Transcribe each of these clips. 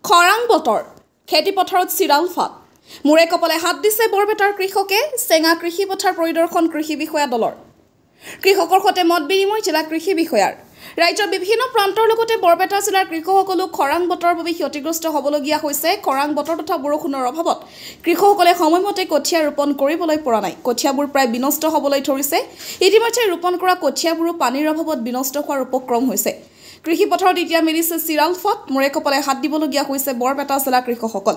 খৰাং বতৰ খেতিপথাৰত চিৰাল ফাট মূৰে কপালে হাত দিছে বৰপেটাৰ কৃষকে চেঙা কৃষি পথাৰ পৰিদৰ্শন কৃষি বিষয়া দলৰ কৃষকৰ সৈতে মত বিনিময় জিলা কৃষি বিষয়াৰ ৰাজ্যৰ বিভিন্ন প্ৰান্তৰ লগতে বৰপেটা জিলাৰ কৃষকসকলো খৰাং বতৰৰ বাবে ক্ষতিগ্ৰস্ত হ'বলগীয়া হৈছে খৰাং বতৰ তথা বৰষুণৰ অভাৱত কৃষকসকলে সময়মতে কঠীয়া ৰোপণ কৰিবলৈ পৰা নাই কঠীয়াবোৰ প্ৰায় বিনষ্ট হ'বলৈ ধৰিছে ইতিমধ্যে ৰোপণ কৰা কঠীয়াবোৰো পানীৰ অভাৱত বিনষ্ট হোৱাৰ উপক্ৰম হৈছে কৃষি পথাৰত এতিয়া মিলিছে চিৰাল ফাট মূৰে কপালে হাত দিবলগীয়া হৈছে বৰপেটা জিলা কৃষকসকল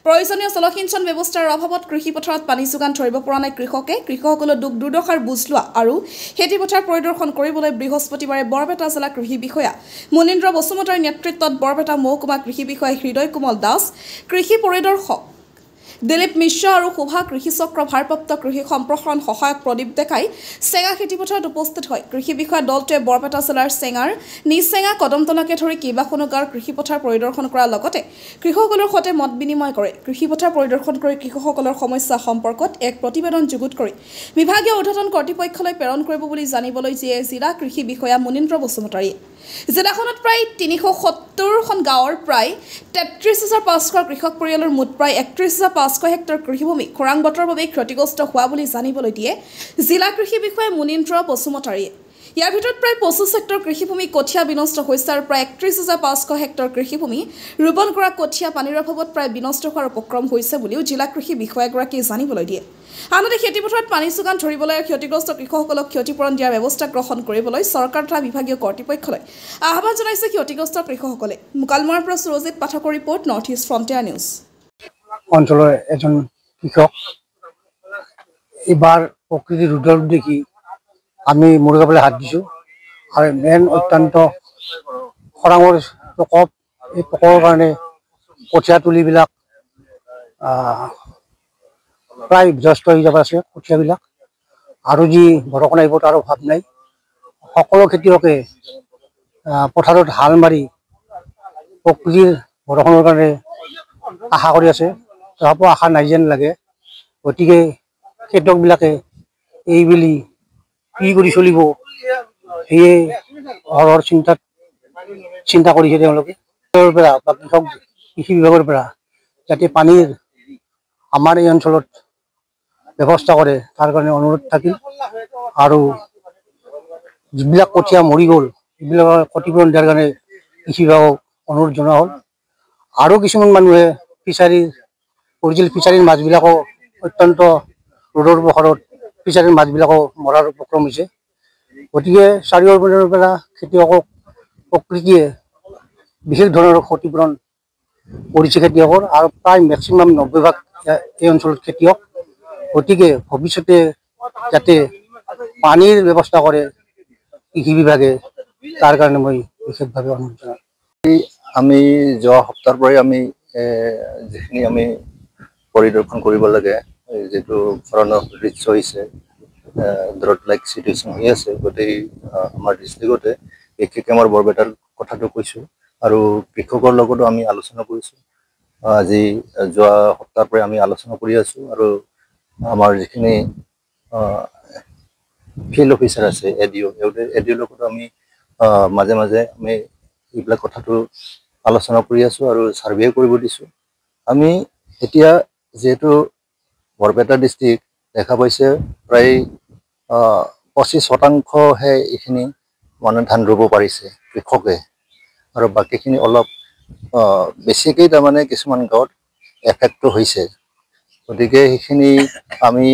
প্ৰয়োজনীয় জলসিঞ্চন ব্যৱস্থাৰ অভাৱত কৃষি পথাৰত পানী যোগান ধৰিব পৰা নাই কৃষকসকলৰ দুখ দুৰ্দশাৰ বুজ লোৱা আৰু খেতি পথাৰ পৰিদৰ্শন কৰিবলৈ বৃহস্পতিবাৰে বৰপেটা জিলা কৃষি বিষয়া মুনীন্দ্ৰ বসুমতাৰীৰ নেতৃত্বত বৰপেটা মহকুমা কৃষি বিষয়া হৃদয় কোমল দাস কৃষি পৰিদৰ্শক দিলীপ মিশ্ৰ আৰু শোভা কৃষি চক্ৰ ভাৰপ্ৰাপ্ত কৃষি সম্প্ৰসাৰণ সহায়ক প্ৰদীপ ডেকাই চেঙা খেতিপথাৰত উপস্থিত হয় কৃষি বিষয়া দলটোৱে বৰপেটা জিলাৰ চেঙাৰ নিচেঙা কদমতলাকে ধৰি কেইবাখনো গাঁৱৰ কৃষিপথাৰ পৰিদৰ্শন কৰাৰ লগতে কৃষকসকলৰ সৈতে মত বিনিময় কৰে কৃষিপথাৰ পৰিদৰ্শন কৰি কৃষকসকলৰ সমস্যা সম্পৰ্কত এক প্ৰতিবেদন যুগুত কৰি বিভাগীয় ঊৰ্ধ্বতন কৰ্তৃপক্ষলৈ প্ৰেৰণ কৰিব বুলি জানিবলৈ দিয়ে জিলা কৃষি বিষয়া মুনীন্দ্ৰ বসুমতাৰীয়ে জিলাখনত প্ৰায় ৩৭০খন গাঁৱৰ প্ৰায় ৩৩,৫০০ কৃষক পৰিয়ালৰ মুঠ প্ৰায় ৩১,৫০০ হেক্টৰ কৃষিভূমি খৰাং বতৰৰ বাবে ক্ষতিগ্ৰস্ত হোৱা বুলি জানিবলৈ দিয়ে জিলা কৃষি বিষয়া মুনীন্দ্ৰ বসুমতাৰীয়ে ইয়াৰ ভিতৰত প্ৰায় ২৫ হেক্টৰ কৃষিভূমি কঠীয়া বিনষ্ট হৈছে আৰু প্ৰায় ৩১,৫০০ হেক্টৰ কৃষিভূমি ৰোপণ কৰা কঠীয়া পানীৰ অভাৱত প্ৰায় বিনষ্ট হোৱাৰ উপক্ৰম হৈছে বুলিও জিলা কৃষি বিষয়াগৰাকীয়ে জানিবলৈ দিয়ে আনহাতে খেতিপথাৰত পানী যোগান ধৰিবলৈ ক্ষতিগ্ৰস্ত কৃষকসকলক ক্ষতিপূৰণ দিয়াৰ ব্যৱস্থা গ্ৰহণ কৰিবলৈ চৰকাৰ তথা বিভাগীয় কৰ্তৃপক্ষলৈ আহ্বান জনাইছে ক্ষতিগ্ৰস্ত কৃষকসকলে মুকালমৰাৰ পৰা সুৰজিত পাঠকৰ report north east frontier news অঞ্চলৰ এজন কৃষক এইবাৰ প্ৰকৃতিৰ ৰুদ্ৰ দেখি আমি মূৰে কপালে হাত দিছোঁ আৰু মেইন অত্যন্ত খৰাঙৰ প্ৰকোপ এই প্ৰকোপৰ কাৰণে কঠীয়া তুলিবিলাক প্ৰায় বিধ্বস্ত হৈ যাব আছে কঠীয়াবিলাক আৰু যি বৰষুণ আহিব তাৰ অভাৱ নাই সকলো খেতিয়কে পথাৰত হাল মাৰি প্ৰকৃতিৰ বৰষুণৰ কাৰণে আশা কৰি আছে তথাপিও আশা নাই যেন লাগে গতিকে খেতিয়কবিলাকে এইবেলি কি কৰি চলিব সেয়ে ঘৰৰ চিন্তা কৰিছে তেওঁলোকে পৰা বা কৃষি বিভাগৰ পৰা যাতে পানীৰ আমাৰ এই অঞ্চলত ব্যৱস্থা কৰে তাৰ কাৰণে অনুৰোধ থাকিল আৰু যিবিলাক কঠীয়া মৰি গ'ল সেইবিলাকৰ ক্ষতিপূৰণ দিয়াৰ কাৰণে কৃষি বিভাগক অনুৰোধ জনোৱা হ'ল আৰু কিছুমান মানুহে ফিচাৰীৰ মাছবিলাকো অত্যন্ত ৰ'দৰ প্ৰখৰত ফিচাৰীৰ মাছবিলাকো মৰাৰ উপক্ৰম হৈছে গতিকে চাৰিওফালৰ পৰা খেতিয়কক প্ৰকৃতিয়ে বিশেষ ধৰণৰ ক্ষতিপূৰণ কৰিছে খেতিয়কৰ আৰু প্ৰায় মেক্সিমাম ৯০% এই অঞ্চলত খেতিয়ক গতিকে ভৱিষ্যতে যাতে পানীৰ ব্যৱস্থা কৰে কৃষি বিভাগে তাৰ কাৰণে মই বিশেষভাৱে অনুৰোধ জনাওঁ আমি যোৱা সপ্তাহৰ পৰাই আমি যিখিনি আমি পৰিদৰ্শন কৰিব লাগে যিটো খৰাঙৰ দৃশ্য হৈছে ড্ৰট লাইক চিটুৱেশ্যন হৈ আছে গোটেই আমাৰ ডিষ্ট্ৰিক্টতে বিশেষকৈ আমাৰ বৰপেটাৰ কথাটো কৈছোঁ আৰু কৃষকৰ লগতো আমি আলোচনা কৰিছোঁ আজি যোৱা সপ্তাহৰ পৰাই আমি আলোচনা কৰি আছোঁ আৰু আমাৰ যিখিনি ফিল্ড অফিচাৰ আছে এডিঅ'ৰ লগতো আমি মাজে মাজে আমি এইবিলাক কথাটো আলোচনা কৰি আছোঁ আৰু ছাৰ্ভে কৰিব দিছোঁ আমি এতিয়া যিহেতু বৰপেটা ডিষ্ট্ৰিক্ট দেখা পাইছে প্ৰায় 25% এইখিনি মানে ধান ৰুব পাৰিছে কৃষকে আৰু বাকীখিনি অলপ বেছিকেই তাৰমানে কিছুমান গাঁৱত এফেক্টটো হৈছে গতিকে সেইখিনি আমি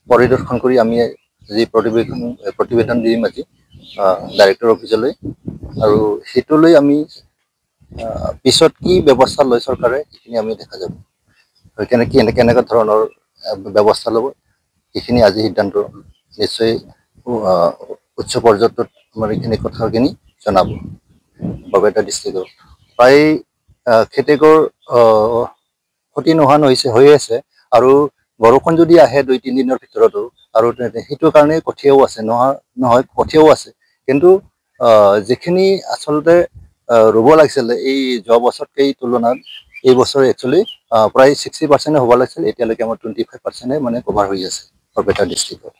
পৰিদৰ্শন কৰি আমি যি প্ৰতিবেদন দিম আজি ডাইৰেক্টৰ অফিচলৈ আৰু সেইটোলৈ আমি পিছত কি ব্যৱস্থা লয় চৰকাৰে সেইখিনি আমি দেখা যাব কেনেকুৱা ধৰণৰ ব্যৱস্থা ল'ব সেইখিনি আজি সিদ্ধান্ত নিশ্চয় উচ্চ পৰ্যায়ত আমাৰ এইখিনি কথাখিনি জনাব বৰপেটা ডিষ্ট্ৰিক্টত প্ৰায় খেতিয়কৰ ক্ষতি নোহোৱা হৈ আছে আৰু বৰষুণ যদি আহে 2-3 দিনৰ ভিতৰতো আৰু সেইটো কাৰণে কঠীয়াও আছে নহয় কঠীয়াও আছে কিন্তু যিখিনি আচলতে ৰুব লাগিছিলে এই যোৱা বছৰতকৈ তুলনাত এই বছৰ একচুৱেলি প্ৰায় 60% হ'ব লাগিছিল এতিয়ালৈকে আমাৰ 25% মানে কভাৰ হৈ আছে বৰপেটা ডিষ্ট্ৰিক্টত